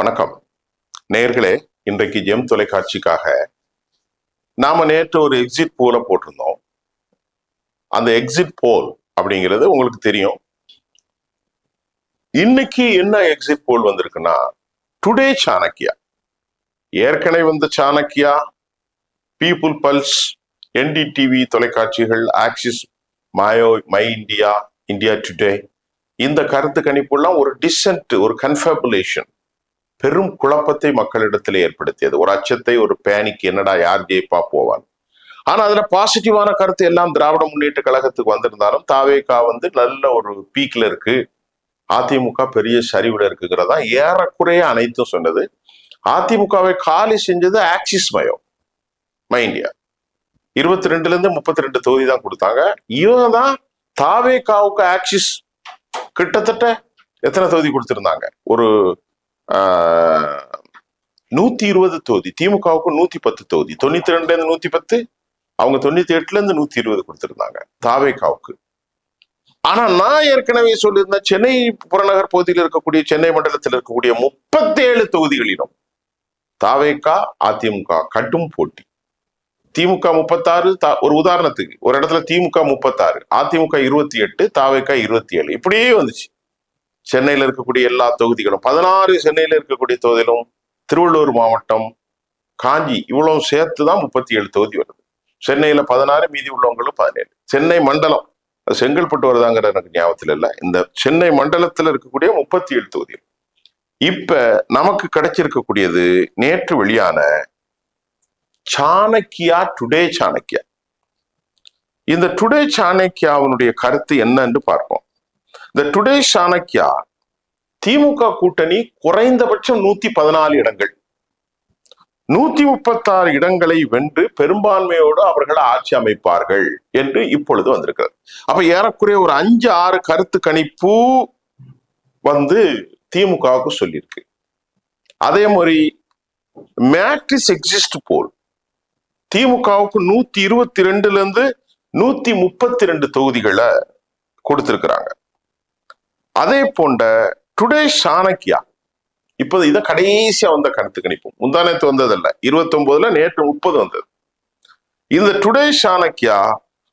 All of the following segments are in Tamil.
வணக்கம் நேயர்களே. இன்றைக்கு ஜெம் தொலைக்காட்சிக்காக நாம நேற்று ஒரு எக்ஸிட் போல போட்டிருந்தோம். அந்த எக்ஸிட் போல் அப்படிங்கிறது உங்களுக்கு தெரியும். இன்னைக்கு என்ன எக்ஸிட் போல் வந்திருக்குன்னா, டுடே சாணக்கியா, ஏற்கனவே வந்த சாணக்கியா, பீப்புள் பல்ஸ், என்டிடிவி தொலைக்காட்சிகள், axis, Mayo, my India, India today, இந்த கருத்து கணிப்புலாம் ஒரு டிசென்ட், ஒரு கன்ஃபபுலேஷன், பெரும் குழப்பத்தை மக்களிடத்தில் ஏற்படுத்தியது. ஒரு அச்சத்தை, ஒரு பேனிக், என்னடா யார் ஜெயிப்பா போவான். ஆனா அதுல பாசிட்டிவான கருத்து எல்லாம் திராவிட முன்னேற்ற கழகத்துக்கு வந்திருந்தாலும் தாவேகா நல்ல ஒரு பீக்ல இருக்கு, அதிமுக பெரிய சரிவுல இருக்குங்கிறதா ஏறக்குறைய அனைத்தும் சொன்னது. அதிமுகவை காலி செஞ்சது ஆக்சிஸ் மை இந்தியா. 22ல இருந்து 32 தொகுதி தான் கொடுத்தாங்க. இவங்க தான் தாவேகாவுக்கு ஆக்சிஸ் கிட்டத்தட்ட எத்தனை தொகுதி கொடுத்திருந்தாங்க? ஒரு 120 தொகுதி. திமுகவுக்கு 110 தொகுதி. 92ல இருந்து 110, அவங்க 98ல இருந்து 120 கொடுத்திருந்தாங்க தாவேகாவுக்கு. ஆனா நான் ஏற்கனவே சொல்லியிருந்தேன், சென்னை புறநகர் பகுதியில் இருக்கக்கூடிய, சென்னை மண்டலத்தில் இருக்கக்கூடிய 37 தொகுதிகளிலும் தாவேகா அதிமுக கடும் போட்டி. திமுக 36, ஒரு உதாரணத்துக்கு ஒரு இடத்துல திமுக 36, அதிமுக 28, தாவேகா 27, இப்படியே வந்துச்சு. சென்னையில இருக்கக்கூடிய எல்லா தொகுதிகளும் 16, சென்னையில இருக்கக்கூடிய தொகுதியிலும், திருவள்ளூர் மாவட்டம், காஞ்சி, இவ்வளவு சேர்த்துதான் 37 தொகுதி வருது. சென்னையில 16, மீதி உள்ளவங்களும் 17. சென்னை மண்டலம், செங்கல்பட்டு வருதாங்கிற எனக்கு ஞாபகத்துல இல்லை. இந்த சென்னை மண்டலத்துல இருக்கக்கூடிய 37 தொகுதிகள். இப்ப நமக்கு கிடைச்சிருக்கக்கூடியது நேற்று வெளியான சாணக்கியா, டுடே சாணக்கியா. இந்த டுடே சாணக்கியாவினுடைய கருத்து என்னன்னு பார்ப்போம். இந்த டுடே சாணக்கியா, திமுக கூட்டணி குறைந்தபட்சம் 114 இடங்கள், 136 இடங்களை வென்று பெரும்பான்மையோடு அவர்கள் ஆட்சி அமைப்பார்கள் என்று இப்பொழுது வந்திருக்கிறது. அப்ப ஏறக்குறைய ஒரு 5-6 கருத்து கணிப்பு திமுகவுக்கு சொல்லியிருக்கு. அதே மாதிரி மேட்ரிக்ஸ் எக்ஸிட் போல் திமுகவுக்கு 122ல இருந்து 132 தொகுதிகளை கொடுத்திருக்கிறாங்க. அதே போன்ற டுடே சாணக்கியா, இப்போது இதை கடைசியா வந்த கருத்து கணிப்பு, முந்தானத்து வந்ததல்ல, 29ல, நேற்று 30 வந்தது. இந்த டுடே சாணக்கியா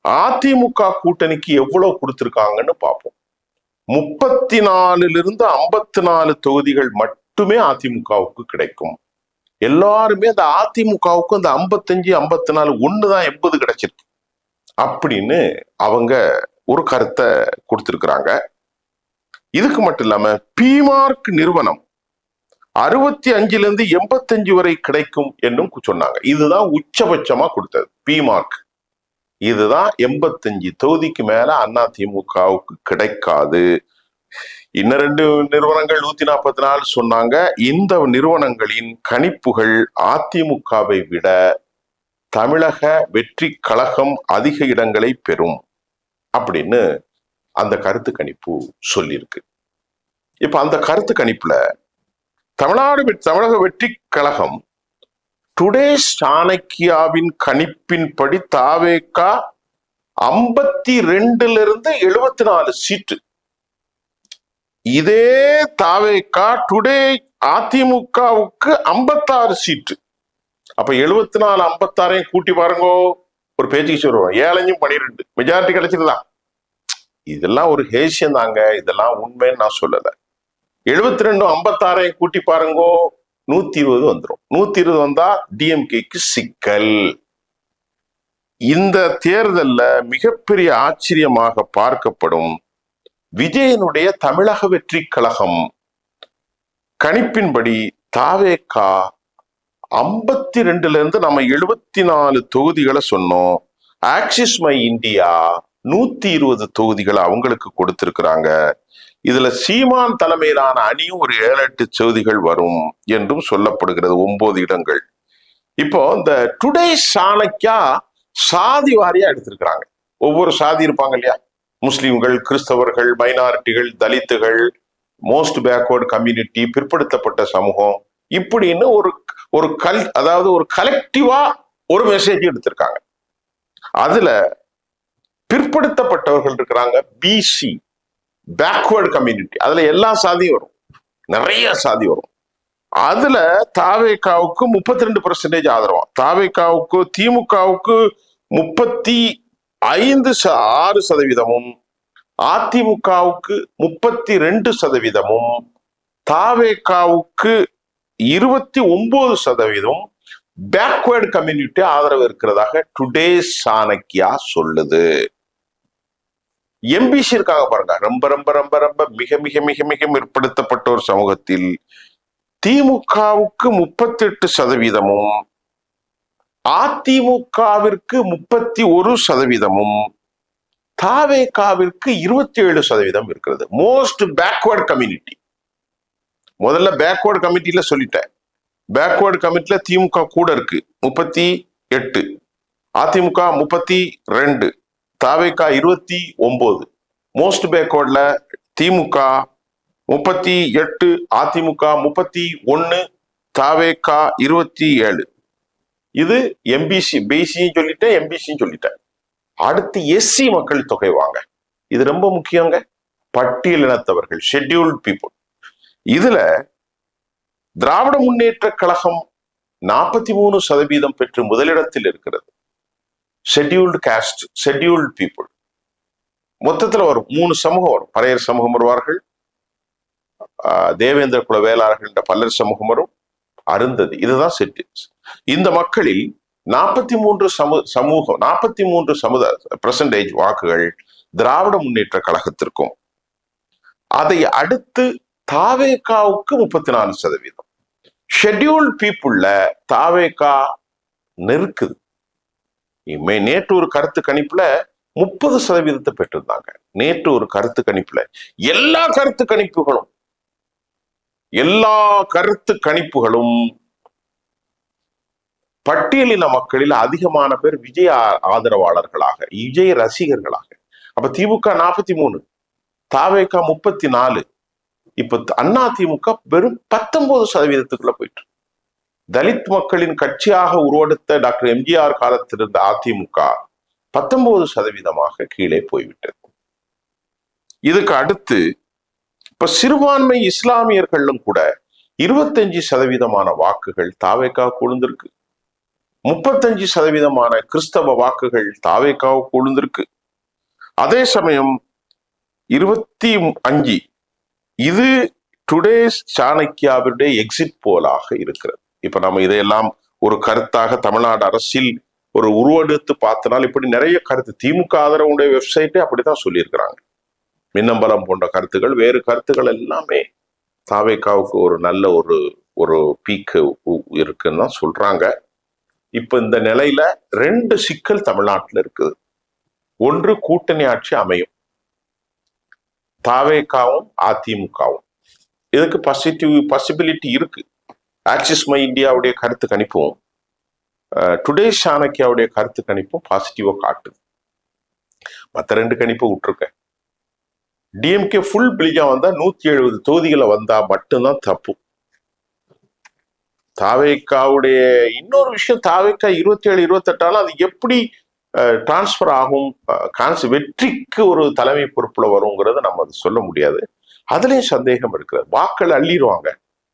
அதிமுக கூட்டணிக்கு எவ்வளவு கொடுத்திருக்காங்கன்னு பார்ப்போம். 34ல இருந்து 54 தொகுதிகள் மட்டுமே அதிமுகவுக்கு கிடைக்கும். எல்லாருமே அந்த அதிமுகவுக்கு அந்த 55, 54, ஒண்ணுதான் 80 கிடைச்சிருக்கு அப்படின்னு அவங்க ஒரு கருத்தை கொடுத்திருக்கிறாங்க. இதுக்கு மட்டும் இல்லாம பிமார்க் நிறுவனம் 65ல இருந்து 85 வரை கிடைக்கும் என்னும் சொன்னாங்க. இதுதான் உச்சபட்சமா கொடுத்தது பிமார்க். இதுதான் 85 தொகுதிக்கு மேல அதிமுகவுக்கு கிடைக்காது. இன்னும் 2 நிறுவனங்கள் 144 சொன்னாங்க. இந்த நிறுவனங்களின் கணிப்புகள் அதிமுகவை விட தமிழக வெற்றி கழகம் அதிக இடங்களை பெறும் அப்படின்னு அந்த கருத்து கணிப்பு சொல்லியிருக்கு. இப்ப அந்த கருத்து கணிப்புல தமிழக வெற்றி கழகம் டுடே சாணக்கியாவின் கணிப்பின்படி தாவேகா 52ல இருந்து 74 சீட்டு. இதே தாவேகா டுடே அதிமுகவுக்கு 56 சீட்டு. அப்ப 74, 56 கூட்டி பாருங்க, ஒரு பேச்சுக்கு சொல்லுவோம் 7, 12 மெஜாரிட்டி கிடைச்சிருதான். இதெல்லாம் ஒரு ஹேஷியம் தாங்க, இதெல்லாம் உண்மைன்னு நான் சொல்லல. 72, 56 கூட்டி பாருங்கோ, 120 வந்துடும். 120 வந்தா டிஎம்கேக்கு சிக்கல். இந்த தேர்தல்ல மிகப்பெரிய ஆச்சரியமாக பார்க்கப்படும் விஜயனுடைய தமிழக வெற்றி கழகம் கணிப்பின்படி தாவேகா 52ல இருந்து நம்ம 74 தொகுதிகளை சொன்னோம். ஆக்சிஸ் மை இந்தியா 120 தொகுதிகளை அவங்களுக்கு கொடுத்திருக்கிறாங்க. இதுல சீமான் தலைமையிலான அணியும் ஒரு 7-8 தொகுதிகள் வரும் என்றும் சொல்லப்படுகிறது, 9 இடங்கள். இப்போ இந்த டுடே சாணக்கியா சாதி வாரியா எடுத்திருக்கிறாங்க. ஒவ்வொரு சாதி இருப்பாங்க இல்லையா, முஸ்லிம்கள், கிறிஸ்தவர்கள், மைனாரிட்டிகள், தலித்துகள், மோஸ்ட் பேக்வர்டு கம்யூனிட்டி, பிற்படுத்தப்பட்ட சமூகம், இப்படின்னு ஒரு அதாவது ஒரு கலெக்டிவா ஒரு மெசேஜ் எடுத்திருக்காங்க. அதுல பிற்படுத்தப்பட்டவர்கள் இருக்கிறாங்க, பிசி, பேக்வர்டு கம்யூனிட்டி, அதுல எல்லா சாதியும் வரும், நிறைய சாதி வரும். அதுல தாவேகாவுக்கு 32% ஆதரவா, தாவேகாவுக்கு திமுகவுக்கு 36%, அதிமுகவுக்கு 32%, தாவேகாவுக்கு 29% பேக்வேர்டு கம்யூனிட்டி ஆதரவு இருக்கிறதாக டுடே சாணக்கியா சொல்லுது. எம்பிசி இருக்காங்க பாருங்க, ரொம்ப ரொம்ப ரொம்ப ரொம்ப மிக மிக மிக மிக பிற்படுத்தப்பட்ட ஒரு சமூகத்தில் திமுகவுக்கு 38%, அதிமுகவிற்கு 31%, தாவேகாவிற்கு 27% இருக்கிறது. Most backward community. முதல்ல பேக்வேர்டு கமிட்டியில சொல்லிட்டேன். பேக்வேர்டு கமிட்டில திமுக கூட இருக்கு 38, அதிமுக 32, தாவேகா 29. மோஸ்ட் பேக்வேர்ட்ல திமுக 38, அதிமுக 31, தாவேகா 27. இது எம்பிசி, பிசியும் சொல்லிட்டேன், எம்பிசியும் சொல்லிட்டேன். அடுத்து எஸ்சி மக்கள் தொகை வாங்க, இது ரொம்ப முக்கியங்க. பட்டியலினத்தவர்கள், ஷெட்யூல்டு பீப்புள். இதுல திராவிட முன்னேற்ற கழகம் 43% பெற்று முதலிடத்தில் இருக்கிறது. Scheduled caste, scheduled people. மொத்தத்துல வரும் 3 சமூகம் வரும். பறையர் சமூகம் வருவார்கள், தேவேந்திர குல வேளாளர்கள் என்ற பல்லர் சமூகம் வரும், அருந்ததி. இதுதான் செட்டில்ஸ். இந்த மக்களில் 43% வாக்குகள் திராவிட முன்னேற்ற கழகத்திற்கும், அதை அடுத்து தாவேகாவுக்கு 34%. ஷெட்யூல்டு பீப்புள்ல தாவேகா நெருக்குது. நேற்று ஒரு கருத்து கணிப்புல 30% பெற்றிருந்தாங்க. நேற்று ஒரு கருத்து கணிப்புல எல்லா கருத்து கணிப்புகளும் பட்டியலின மக்களில் அதிகமான பேர் விஜய் ஆதரவாளர்களாக, விஜய் ரசிகர்களாக. அப்ப திமுக 43, தாவேகா 34, இப்ப அண்ணா திமுக வெறும் 19%க்குள்ள போயிட்டு. தலித் மக்களின் கட்சியாக உருவெடுத்த டாக்டர் எம்ஜிஆர் காலத்தில் இருந்த அதிமுக 19% கீழே போய்விட்டது. இதுக்கு அடுத்து இப்ப சிறுபான்மை இஸ்லாமியர்களும் கூட 25% வாக்குகள் தாவேகா கொழுந்திருக்கு. 35% கிறிஸ்தவ வாக்குகள் தாவேகாவுக்கு கொழுந்திருக்கு. அதே சமயம் 25, இது டுடே சாணக்கியாவுடைய எக்ஸிட் போலாக இருக்கிறது. இப்ப நம்ம இதையெல்லாம் ஒரு கருத்தாக தமிழ்நாடு அரசில் ஒரு உருவெடுத்து பார்த்தனால் இப்படி நிறைய கருத்து, திமுக ஆதரவுடைய வெப்சைட்டே அப்படித்தான் சொல்லியிருக்கிறாங்க. மின்னம்பலம் போன்ற கருத்துகள், வேறு கருத்துக்கள் எல்லாமே தாவேகாவுக்கு ஒரு நல்ல ஒரு பீக்கு இருக்குன்னு தான் சொல்றாங்க. இப்ப இந்த நிலையில 2 சிக்கல் தமிழ்நாட்டில் இருக்குது. ஒன்று, கூட்டணி ஆட்சி அமையும், தாவேகாவும் அதிமுகவும். இதுக்கு பாசிபிலிட்டி இருக்கு. ஆக்சிஸ் மை இந்தியாவுடைய கருத்து கணிப்பும் டுடே சாணக்கியாவுடைய கருத்து கணிப்பும் பாசிட்டிவா காட்டுது. மற்ற 2 கணிப்பை விட்டுருக்க. டிஎம்கே ஃபுல் பிளிஜா வந்தா 170 தொகுதிகளை வந்தா மட்டும்தான் தப்பு. தாவேகாவுடைய இன்னொரு விஷயம், தாவேகா 27, 28 அது எப்படி டிரான்ஸ்பர் ஆகும், வெற்றிக்கு ஒரு தலைமை பொறுப்புல வருங்கிறத நம்ம அது சொல்ல முடியாது. அதுலயும் சந்தேகம் இருக்கிறது. வாக்கள் அள்ளிடுவாங்க,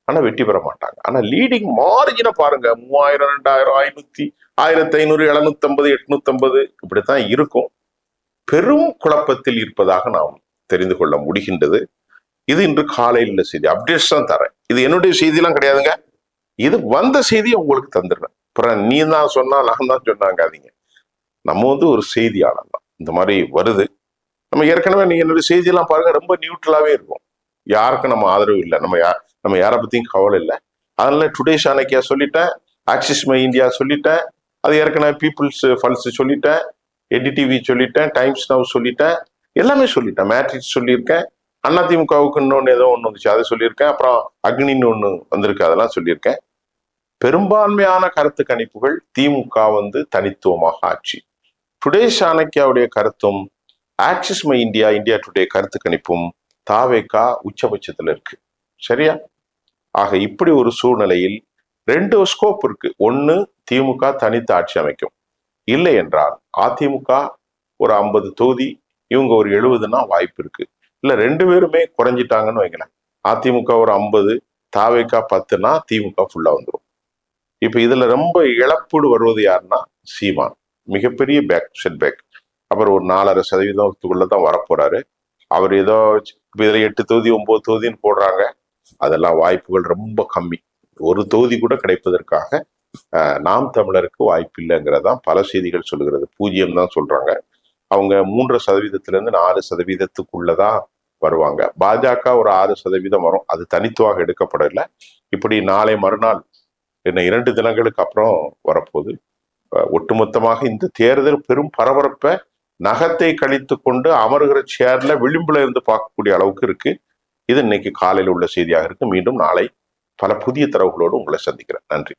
ஆனா வெற்றி பெற மாட்டாங்க. ஆனா லீடிங் மார்ஜினை பாருங்க, 3000, 2000, 500, 1500, 750, 850 இப்படித்தான் இருக்கும். பெரும் குழப்பத்தில் இருப்பதாக நாம் தெரிந்து கொள்ள முடிகின்றது. இது இன்று காலையில் உள்ள செய்தி, அப்டேட்ஸ் தான் தரேன். இது என்னுடைய செய்தியெல்லாம் கிடையாதுங்க, இது வந்த செய்தியை உங்களுக்கு தந்துடுறேன். அப்புறம் நீ தான் சொன்னா நான் தான் சொன்னாங்காதீங்க. நம்ம ஒரு செய்தியாளர் தான், இந்த மாதிரி வருது. நம்ம ஏற்கனவே நீங்க என்னுடைய செய்தியெல்லாம் பாருங்க, ரொம்ப நியூட்ரலாவே இருக்கும். யாருக்கும் நம்ம ஆதரவு இல்லை, நம்ம யாரை பத்தியும் கவலை இல்லை. அதனால டுடே சாணக்கியா சொல்லிட்டேன், ஆக்சிஸ் மை இந்தியா சொல்லிட்டேன், அது ஏற்கனவே பீப்புள்ஸ் பல்ஸ் சொல்லிட்டேன், என்டிடிவி சொல்லிட்டேன், டைம்ஸ் நவ் சொல்லிட்டேன், எல்லாமே சொல்லிட்டேன். மேட்ரிக்ஸ் சொல்லியிருக்கேன், அதிமுகவுக்கு இன்னொன்று ஏதோ ஒன்று வந்துச்சு அதை சொல்லியிருக்கேன், அப்புறம் அக்னின்னு ஒன்று வந்திருக்கு அதெல்லாம் சொல்லியிருக்கேன். பெரும்பான்மையான கருத்து கணிப்புகள் திமுக தனித்துவமாக ஆட்சி. டுடே சாணக்கியாவுடைய கருத்தும் axis my India, India today கருத்து கணிப்பும் தாவேகா உச்சபட்சத்துல இருக்கு. சரியா? ஆக இப்படி ஒரு சூழ்நிலையில் 2 ஸ்கோப் இருக்கு. ஒன்னு, திமுக தனித்து ஆட்சி அமைக்கும், இல்லை என்றால் அதிமுக ஒரு 50 தொகுதி, இவங்க ஒரு 70னா வாய்ப்பு இருக்கு. இல்ல 2 பேருமே குறைஞ்சிட்டாங்கன்னு வைங்களேன், அதிமுக ஒரு 50, தாவேக்கா 10னா திமுக ஃபுல்லா வந்துடும். இப்ப இதுல ரொம்ப இழப்பீடு வருவது யாருன்னா சீமான். மிகப்பெரிய செட்பேக். அப்புறம் ஒரு 4.5% தான் வரப்போறாரு. அவர் ஏதோ இதுல 8 தொகுதி 9 தொகுதின்னு போடுறாங்க. அதெல்லாம் வாய்ப்புகள் ரொம்ப கம்மி. ஒரு தொகுதி கூட கிடைப்பதற்காக நாம் தமிழருக்கு வாய்ப்பு இல்லைங்கிறதான் பல செய்திகள் சொல்லுகிறது. 0 தான் சொல்றாங்க. அவங்க 3% 4%தான் வருவாங்க. பாஜக ஒரு 6% வரும். அது தனித்துவாக எடுக்கப்படலை. இப்படி நாளை மறுநாள் இன்னும் 2 தினங்களுக்கு அப்புறம் வரப்போகுது. ஒட்டுமொத்தமாக இந்த தேர்தல் பெரும் பரபரப்பை நகத்தை கழித்து கொண்டு அமருகிற சேர்ல விளிம்புல இருந்து பார்க்கக்கூடிய அளவுக்கு இருக்கு. இது இன்னைக்கு காலையில் உள்ள செய்தியாக இருக்கு. மீண்டும் நாளை பல புதிய தரவுகளோடு உங்களை சந்திக்கிறேன். நன்றி.